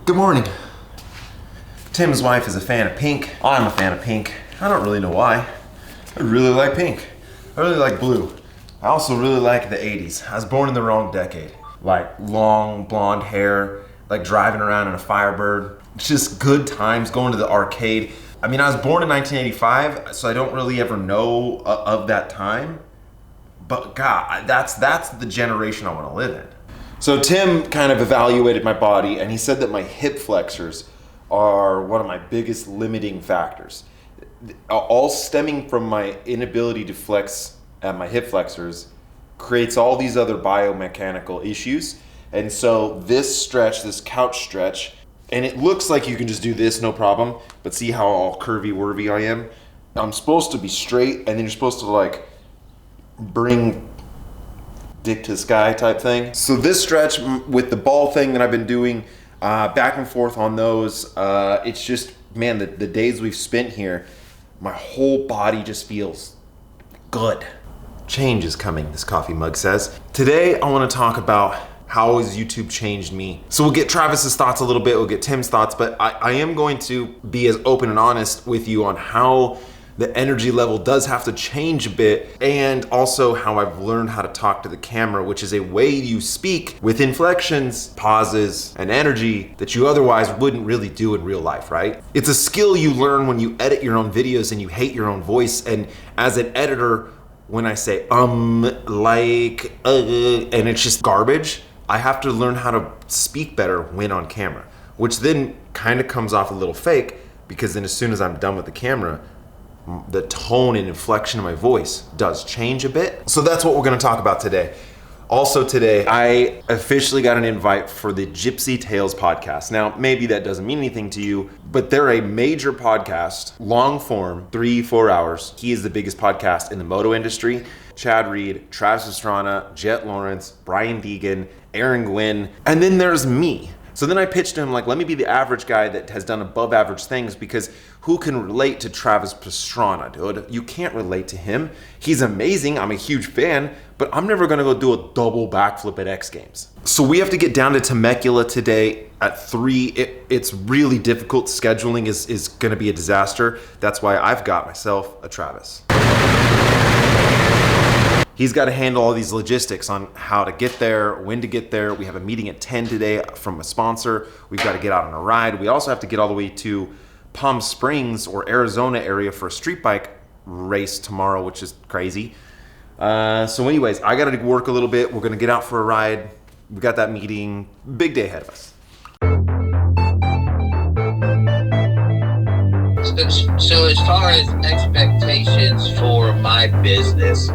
Good morning. Tim's wife is a fan of pink. I'm a fan of pink. I don't really know why. I really like pink. I really like blue. I also really like the 80s. I was born in the wrong decade. Like long blonde hair, like driving around in a Firebird. Just good times going to the arcade. I mean, I was born in 1985, so I don't really ever know of that time. But God, that's the generation I want to live in. So Tim kind of evaluated my body, and he said that my hip flexors are one of my biggest limiting factors. All stemming from my inability to flex at my hip flexors creates all these other biomechanical issues. And so this stretch, this couch stretch, and it looks like you can just do this, no problem, but see how all curvy-worvy I am? I'm supposed to be straight, and then you're supposed to like bring dick to the sky type thing. So this stretch with the ball thing that I've been doing back and forth on those, it's just, man, the days we've spent here, my whole body just feels good. Change is coming, this coffee mug says. Today, I want to talk about how has YouTube changed me. So we'll get Travis's thoughts a little bit, we'll get Tim's thoughts, but I am going to be as open and honest with you on how the energy level does have to change a bit, and also how I've learned how to talk to the camera, which is a way you speak with inflections, pauses, and energy that you otherwise wouldn't really do in real life, right? It's a skill you learn when you edit your own videos and you hate your own voice, and as an editor, when I say and it's just garbage, I have to learn how to speak better when on camera, which then kind of comes off a little fake, because then as soon as I'm done with the camera, the tone and inflection of my voice does change a bit. So that's what we're gonna talk about today. Also today, I officially got an invite for the Gypsy Tales podcast. Now, maybe that doesn't mean anything to you, but they're a major podcast, long form, 3-4 hours. He is the biggest podcast in the moto industry. Chad Reed, Travis Pastrana, Jet Lawrence, Brian Deegan, Aaron Gwynn, and then there's me. So then I pitched to him, like, let me be the average guy that has done above average things, because who can relate to Travis Pastrana, dude? You can't relate to him. He's amazing, I'm a huge fan, but I'm never gonna go do a double backflip at X Games. So we have to get down to Temecula today at 3. It's really difficult. Scheduling is gonna be a disaster. That's why I've got myself a Travis. He's got to handle all these logistics on how to get there, when to get there. We have a meeting at 10 today from a sponsor. We've got to get out on a ride. We also have to get all the way to Palm Springs or Arizona area for a street bike race tomorrow, which is crazy. So anyways, I got to work a little bit. We're going to get out for a ride. We got that meeting. Big day ahead of us. So as far as expectations for my business,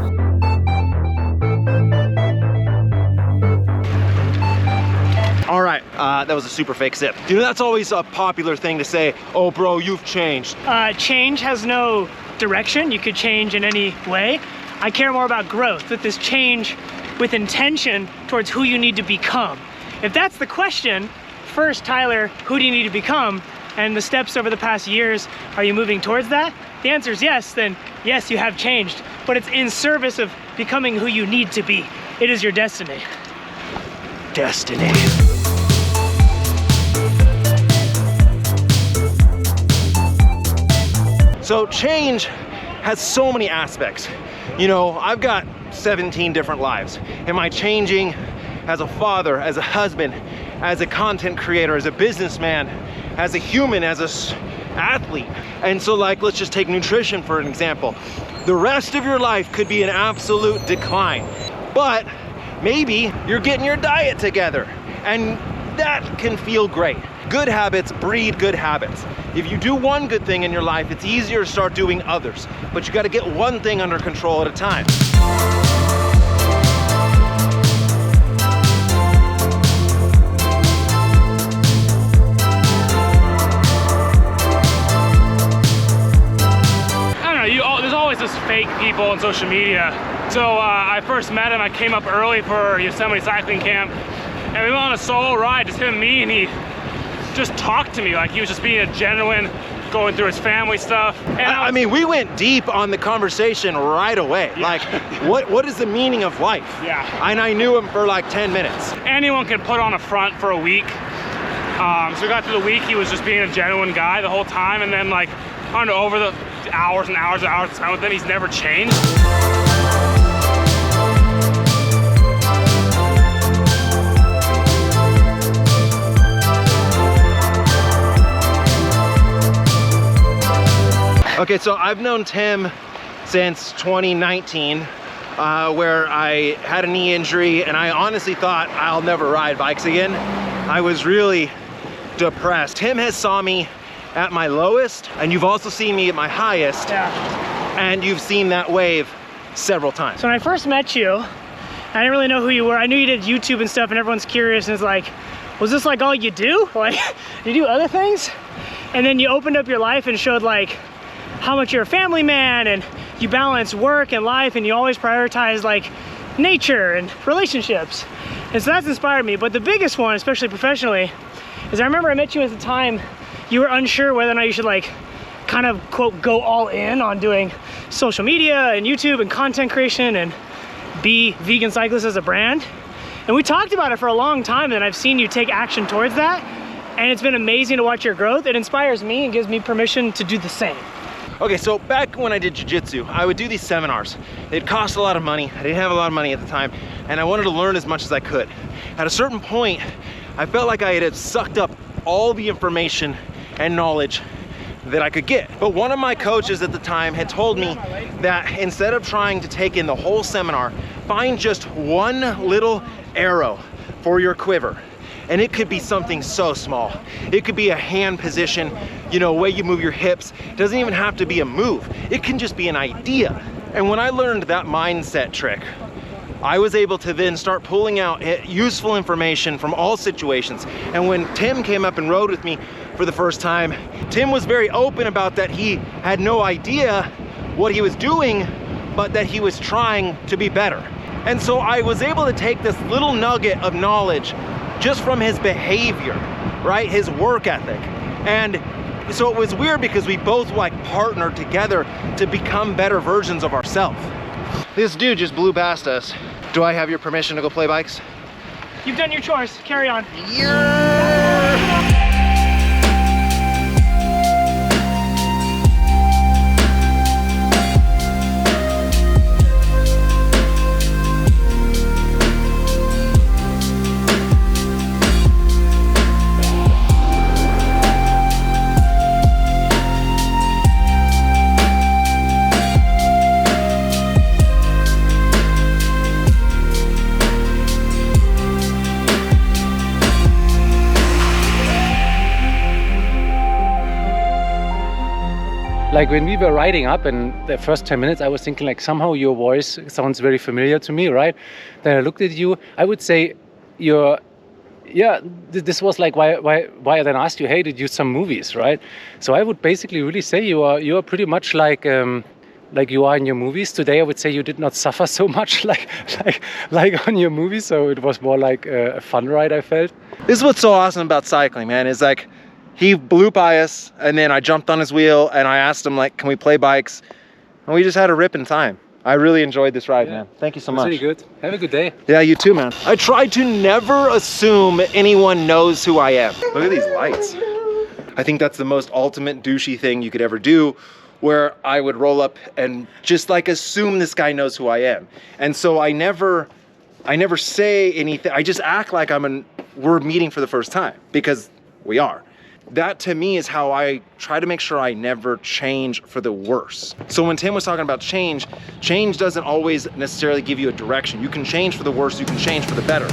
all right, that was a super fake sip. You know, that's always a popular thing to say, oh bro, you've changed. Change has no direction. You could change in any way. I care more about growth, with this change with intention towards who you need to become. If that's the question, first, Tyler, who do you need to become? And the steps over the past years, are you moving towards that? The answer is yes, then yes, you have changed, but it's in service of becoming who you need to be. It is your destiny. Destiny. So change has so many aspects. You know, I've got 17 different lives. Am I changing as a father, as a husband, as a content creator, as a businessman, as a human, as a athlete? And so, like, let's just take nutrition for an example. The rest of your life could be an absolute decline, but maybe you're getting your diet together, and that can feel great. Good habits breed good habits. If you do one good thing in your life, it's easier to start doing others, but you got to get one thing under control at a time. There's always this fake people on social media. So I first met him, I came up early for Yosemite cycling camp, and we went on a solo ride, just him and me, and he just talked to me like he was just being a genuine, going through his family stuff. And I mean, we went deep on the conversation right away. Yeah. Like, what is the meaning of life? Yeah. And I knew him for like 10 minutes. Anyone can put on a front for a week. So we got through the week, he was just being a genuine guy the whole time, and then like, I don't know, over the hours and hours and hours of time with him, he's never changed. Okay, so I've known Tim since 2019, where I had a knee injury and I honestly thought I'll never ride bikes again. I was really depressed. Tim has saw me at my lowest, and you've also seen me at my highest. Yeah. And you've seen that wave several times. So when I first met you, I didn't really know who you were. I knew you did YouTube and stuff, and everyone's curious and it's like, was this like all you do? Like, you do other things? And then you opened up your life and showed like how much you're a family man, and you balance work and life, and you always prioritize like nature and relationships. And so that's inspired me. But the biggest one, especially professionally, is I remember I met you at the time, you were unsure whether or not you should like kind of quote go all in on doing social media and YouTube and content creation and be Vegan Cyclist as a brand. And we talked about it for a long time, and I've seen you take action towards that, and it's been amazing to watch your growth. It inspires me and gives me permission to do the same. Okay, so back when I did jiu-jitsu, I would do these seminars. It cost a lot of money. I didn't have a lot of money at the time, and I wanted to learn as much as I could. At a certain point, I felt like I had sucked up all the information and knowledge that I could get. But one of my coaches at the time had told me that instead of trying to take in the whole seminar, find just one little arrow for your quiver. And it could be something so small. It could be a hand position, you know, way you move your hips. It doesn't even have to be a move. It can just be an idea. And when I learned that mindset trick, I was able to then start pulling out useful information from all situations. And when Tim came up and rode with me for the first time, Tim was very open about that he had no idea what he was doing, but that he was trying to be better. And so I was able to take this little nugget of knowledge just from his behavior, right? His work ethic. And so it was weird because we both like partnered together to become better versions of ourselves. This dude just blew past us. Do I have your permission to go play bikes? You've done your chores, carry on. Yeah. Like when we were riding up in the first 10 minutes, I was thinking like somehow your voice sounds very familiar to me, right? Then I looked at you, I would say this was like why I then asked you, hey, did you do some movies, right? So I would basically really say you are pretty much like you are in your movies. Today I would say you did not suffer so much like on your movies, so it was more like a fun ride, I felt. This is what's so awesome about cycling, man, is like he blew by us, and then I jumped on his wheel and I asked him like, can we play bikes? And we just had a ripping time. I really enjoyed this ride, man. Thank you so much. Really good. Have a good day. Yeah, you too, man. I try to never assume anyone knows who I am. Look at these lights. I think that's the most ultimate douchey thing you could ever do, where I would roll up and just like assume this guy knows who I am. And so I never say anything. I just act like we're meeting for the first time, because we are. That to me is how I try to make sure I never change for the worse. So when Tim was talking about change doesn't always necessarily give you a direction. You can change for the worse, you can change for the better.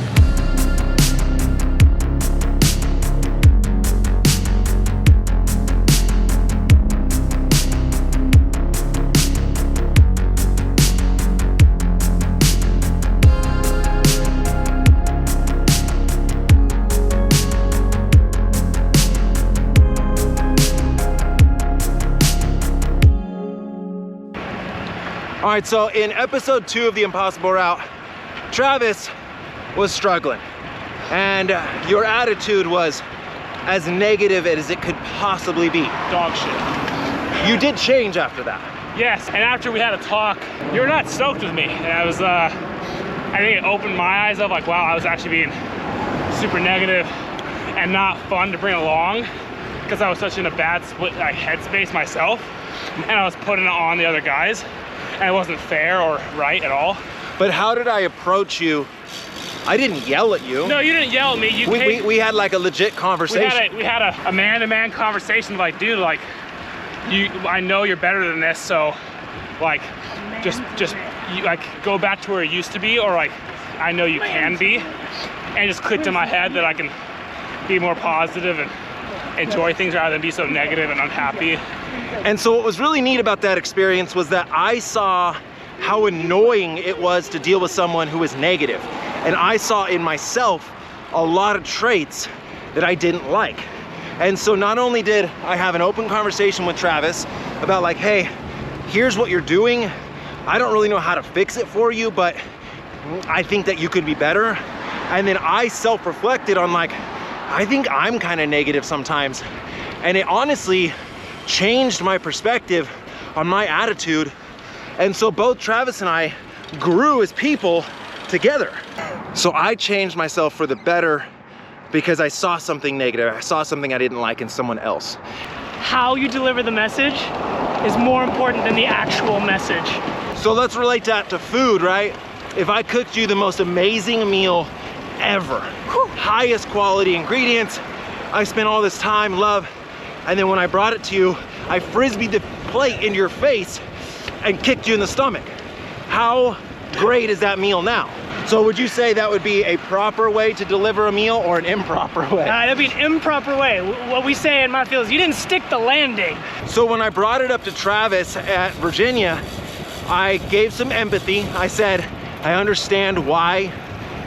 All right, so in episode 2 of the Impossible Route, Travis was struggling, and your attitude was as negative as it could possibly be. Dog shit. You did change after that. Yes, and after we had a talk, you were not stoked with me. And I think it opened my eyes up like, wow, I was actually being super negative. and not fun to bring along because I was such in a bad split headspace myself, and I was putting it on the other guys, and it wasn't fair or right at all. But how did I approach you? I didn't yell at you. No, you didn't yell at me. We had like a legit conversation. We had a man-to-man conversation, like, dude, like, I know you're better than this, so like just you, like, go back to where it used to be, or like I know you can be, and it just clicked in my head that I can be more positive and enjoy things rather than be so negative and unhappy. And so what was really neat about that experience was that I saw how annoying it was to deal with someone who was negative, and I saw in myself a lot of traits that I didn't like. And so not only did I have an open conversation with Travis about like, hey, here's what you're doing. I don't really know how to fix it for you, but I think that you could be better. And then I self-reflected on like, I think I'm kind of negative sometimes. And it honestly changed my perspective on my attitude. And so both Travis and I grew as people together. So I changed myself for the better because I saw something negative. I saw something I didn't like in someone else. How you deliver the message is more important than the actual message. So let's relate that to food, right? If I cooked you the most amazing meal ever, highest quality ingredients, I spent all this time, love, and then when I brought it to you, I frisbeed the plate into your face and kicked you in the stomach. How great is that meal now? So would you say that would be a proper way to deliver a meal or an improper way? That'd be an improper way. What we say in my field is you didn't stick the landing. So when I brought it up to Travis at Virginia, I gave some empathy. I said, I understand why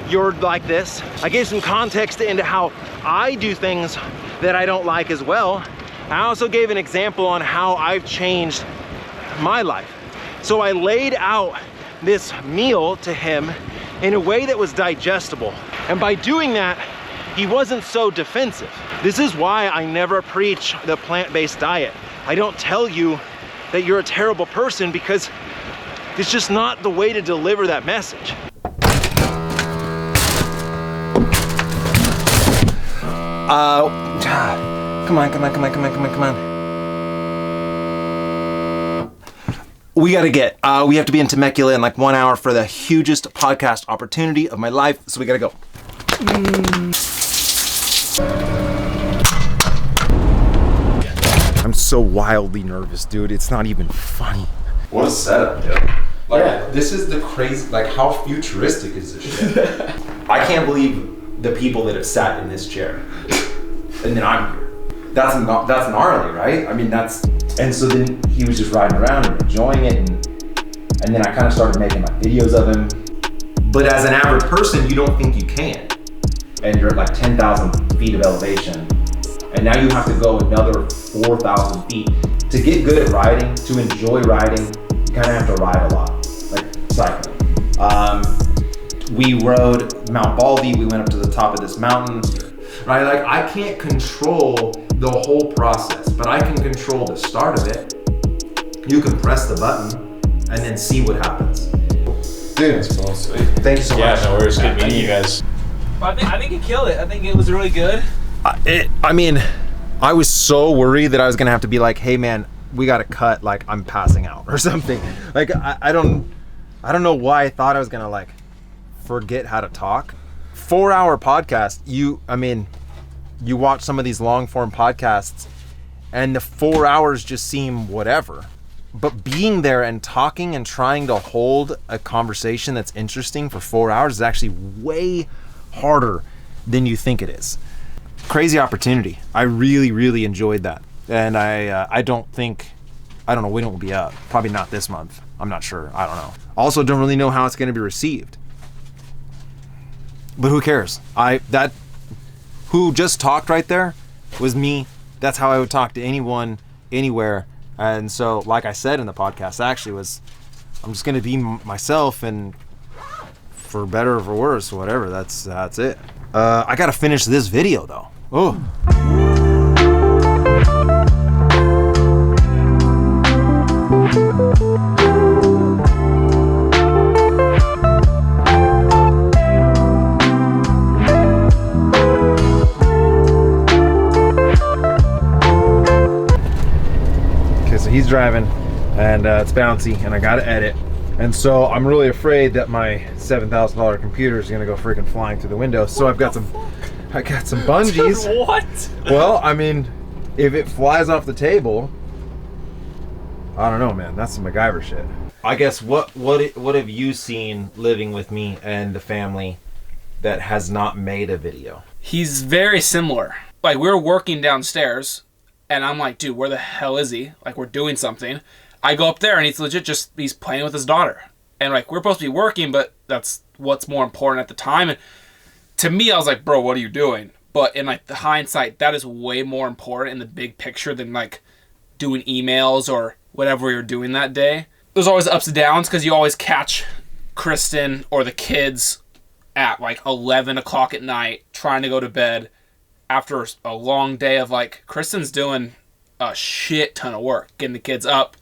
you're like this. I gave some context into how I do things that I don't like as well. I also gave an example on how I've changed my life. So I laid out this meal to him in a way that was digestible. And by doing that, he wasn't so defensive. This is why I never preach the plant-based diet. I don't tell you that you're a terrible person because it's just not the way to deliver that message. Come on. We have to be in Temecula in like 1 hour for the hugest podcast opportunity of my life, so we gotta go. I'm so wildly nervous, dude. It's not even funny. What a setup, dude. Like, this is the crazy, like, how futuristic is this shit? I can't believe the people that have sat in this chair, and then I'm here. That's gnarly, right? I mean, and so then he was just riding around and enjoying it, and then I kind of started making my videos of him. But as an average person, you don't think you can. And you're at like 10,000 feet of elevation, and now you have to go another 4,000 feet. To get good at riding, to enjoy riding, you kind of have to ride a lot, like cycling. We rode Mount Baldy, we went up to the top of this mountain, right? Like, I can't control the whole process, but I can control the start of it. You can press the button and then see what happens. Dude, it's cool. Sweet. Thank you so much. Yeah, no worries. Good meeting you guys. I think you killed it. I think it was really good. I mean, I was so worried that I was gonna have to be like, hey man, we gotta cut, like I'm passing out or something. Like, I don't know why I thought I was gonna like forget how to talk. 4-hour podcast, you watch some of these long form podcasts and the 4 hours just seem whatever. But being there and talking and trying to hold a conversation that's interesting for 4 hours is actually way harder than you think it is. Crazy opportunity. I really, really enjoyed that. And I don't know when it will be up. Probably not this month. I'm not sure. I don't know. Also don't really know how it's going to be received. But who cares? Who just talked right there was me. That's how I would talk to anyone, anywhere. And so, like I said in the podcast, actually I'm just going to be myself, and for better or for worse, whatever, that's it. I got to finish this video though. Oh. he's driving, and it's bouncy, and I gotta edit. And so I'm really afraid that my $7,000 computer is gonna go freaking flying through the window. So I got some bungees. Dude, what? Well, I mean, if it flies off the table, I don't know, man. That's some MacGyver shit. I guess what have you seen living with me and the family that has not made a video? He's very similar. Like, we're working downstairs, and I'm like, dude, where the hell is he? Like, we're doing something. I go up there, and he's legit he's playing with his daughter. And, like, we're supposed to be working, but that's what's more important at the time. And to me, I was like, bro, what are you doing? But in, like, the hindsight, that is way more important in the big picture than, like, doing emails or whatever you're doing that day. There's always ups and downs because you always catch Kristin or the kids at, like, 11 o'clock at night trying to go to bed after a long day of, like, Kristin's doing a shit ton of work, getting the kids up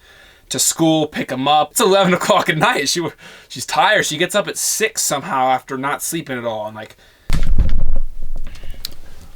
to school, pick them up. It's 11 o'clock at night. She's tired. She gets up at 6 somehow after not sleeping at all. And, like,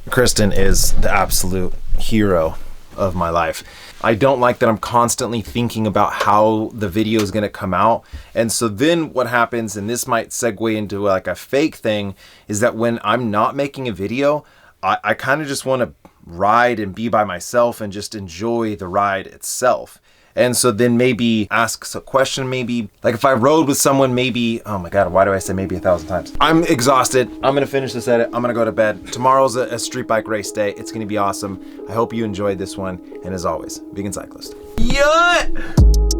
Kristin is the absolute hero of my life. I don't like that I'm constantly thinking about how the video is going to come out. And so then what happens, and this might segue into like a fake thing, is that when I'm not making a video, I kind of just want to ride and be by myself and just enjoy the ride itself. And so then maybe ask a question, maybe like if I rode with someone, maybe, oh my God, why do I say maybe 1,000 times? I'm exhausted. I'm going to finish this edit. I'm going to go to bed. Tomorrow's a street bike race day. It's going to be awesome. I hope you enjoyed this one. And as always, vegan cyclist. YUUUT!